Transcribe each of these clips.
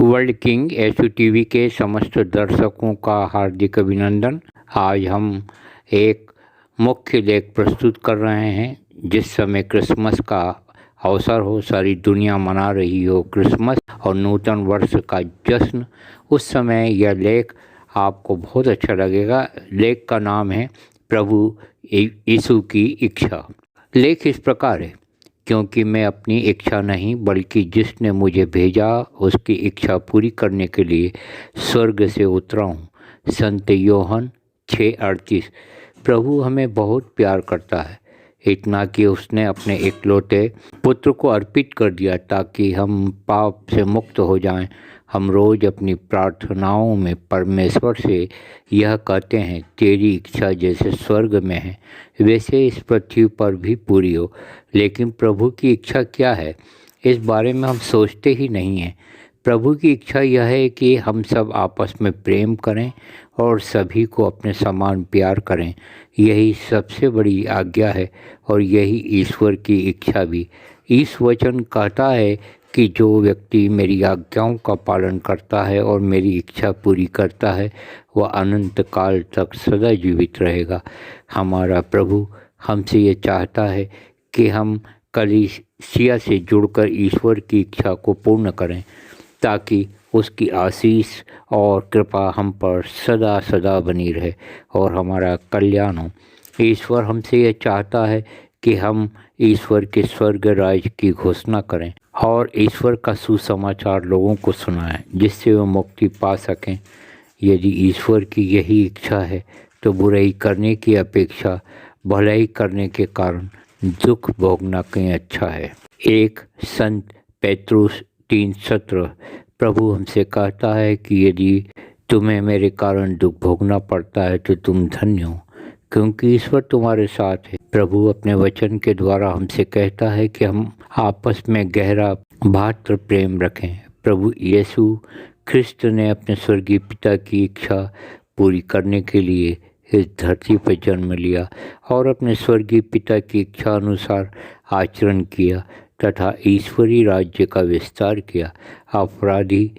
World king TV के समस्त दर्शकों का हार्दिक अभिनंदन। आज हम एक मुख्य लेख प्रस्तुत कर रहे हैं। जिस समय क्रिसमस का अवसर हो, सारी दुनिया मना रही हो क्रिसमस और नूतन वर्ष का जश्न, उस समय यह लेख आपको बहुत अच्छा लगेगा। लेख का नाम है प्रभु यीशु की इच्छा। लेख इस प्रकार है, क्योंकि मैं अपनी इच्छा नहीं बल्कि जिसने मुझे भेजा उसकी इच्छा पूरी करने के लिए स्वर्ग से उतरा हूँ। संत योहन 6:38। प्रभु हमें बहुत प्यार करता है, इतना कि उसने अपने इकलौते पुत्र को अर्पित कर दिया ताकि हम पाप से मुक्त हो जाएं। हम रोज़ अपनी प्रार्थनाओं में परमेश्वर से यह कहते हैं, तेरी इच्छा जैसे स्वर्ग में है वैसे इस पृथ्वी पर भी पूरी हो। लेकिन प्रभु की इच्छा क्या है, इस बारे में हम सोचते ही नहीं हैं। प्रभु की इच्छा यह है कि हम सब आपस में प्रेम करें और सभी को अपने समान प्यार करें। यही सबसे बड़ी आज्ञा है और यही ईश्वर की इच्छा भी। इस वचन कहता है कि जो व्यक्ति मेरी आज्ञाओं का पालन करता है और मेरी इच्छा पूरी करता है वह अनंत काल तक सदा जीवित रहेगा। हमारा प्रभु हमसे ये चाहता है कि हम कलीसिया से जुड़कर ईश्वर की इच्छा को पूर्ण करें ताकि उसकी आशीष और कृपा हम पर सदा सदा बनी रहे और हमारा कल्याण हो। ईश्वर हमसे यह चाहता है कि हम ईश्वर के स्वर्ग राज्य की घोषणा करें और ईश्वर का सुसमाचार लोगों को सुनाएं, जिससे वे मुक्ति पा सकें। यदि ईश्वर की यही इच्छा है तो बुराई करने की अपेक्षा भलाई करने के कारण दुख भोगना कहीं अच्छा है। एक संत पेत्रुस 3:17। प्रभु हमसे कहता है कि यदि तुम्हें मेरे कारण दुख भोगना पड़ता है तो तुम धन्य हो, क्योंकि ईश्वर तुम्हारे साथ है। प्रभु अपने वचन के द्वारा हमसे कहता है कि हम आपस में गहरा भातृ प्रेम रखें। प्रभु यीशु ख्रिस्त ने अपने स्वर्गीय पिता की इच्छा पूरी करने के लिए इस धरती पर जन्म लिया और अपने स्वर्गीय पिता की इच्छा अनुसार आचरण किया तथा ईश्वरीय राज्य का विस्तार किया। अपराधी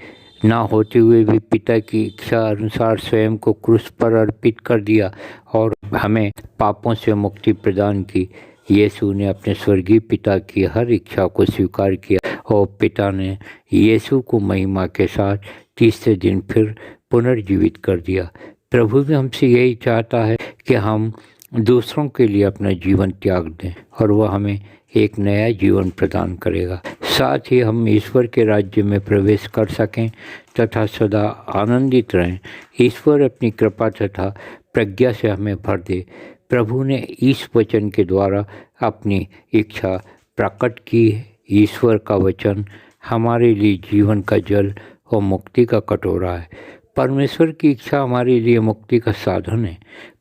ना होते हुए भी पिता की इच्छा अनुसार स्वयं को क्रूस पर अर्पित कर दिया और हमें पापों से मुक्ति प्रदान की। यीशु ने अपने स्वर्गीय पिता की हर इच्छा को स्वीकार किया और पिता ने यीशु को महिमा के साथ तीसरे दिन फिर पुनर्जीवित कर दिया। प्रभु भी हमसे यही चाहता है कि हम दूसरों के लिए अपना जीवन त्याग दें और वह हमें एक नया जीवन प्रदान करेगा। साथ ही हम ईश्वर के राज्य में प्रवेश कर सकें तथा सदा आनंदित रहें। ईश्वर अपनी कृपा तथा प्रज्ञा से हमें भर दे। प्रभु ने इस वचन के द्वारा अपनी इच्छा प्रकट की है। ईश्वर का वचन हमारे लिए जीवन का जल और मुक्ति का कटोरा है। परमेश्वर की इच्छा हमारे लिए मुक्ति का साधन है।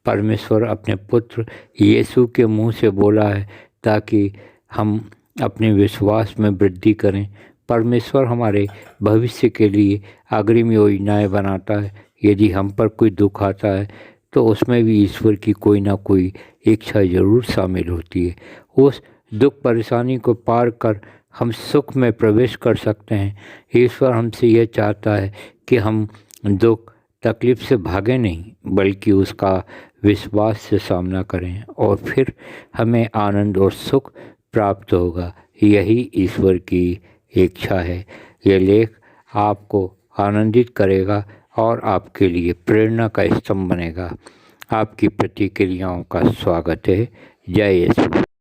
परमेश्वर अपने पुत्र यीशु के मुंह से बोला है ताकि हम अपने विश्वास में वृद्धि करें। परमेश्वर हमारे भविष्य के लिए अग्रिम योजनाएं बनाता है। यदि हम पर कोई दुख आता है तो उसमें भी ईश्वर की कोई ना कोई इच्छा जरूर शामिल होती है। उस दुख परेशानी को पार कर हम सुख में प्रवेश कर सकते हैं। ईश्वर हमसे यह चाहता है कि हम दुख तकलीफ से भागें नहीं बल्कि उसका विश्वास से सामना करें और फिर हमें आनंद और सुख प्राप्त होगा। यही ईश्वर की इच्छा है। यह लेख आपको आनंदित करेगा और आपके लिए प्रेरणा का स्तंभ बनेगा। आपकी प्रतिक्रियाओं का स्वागत है। जय यीशु।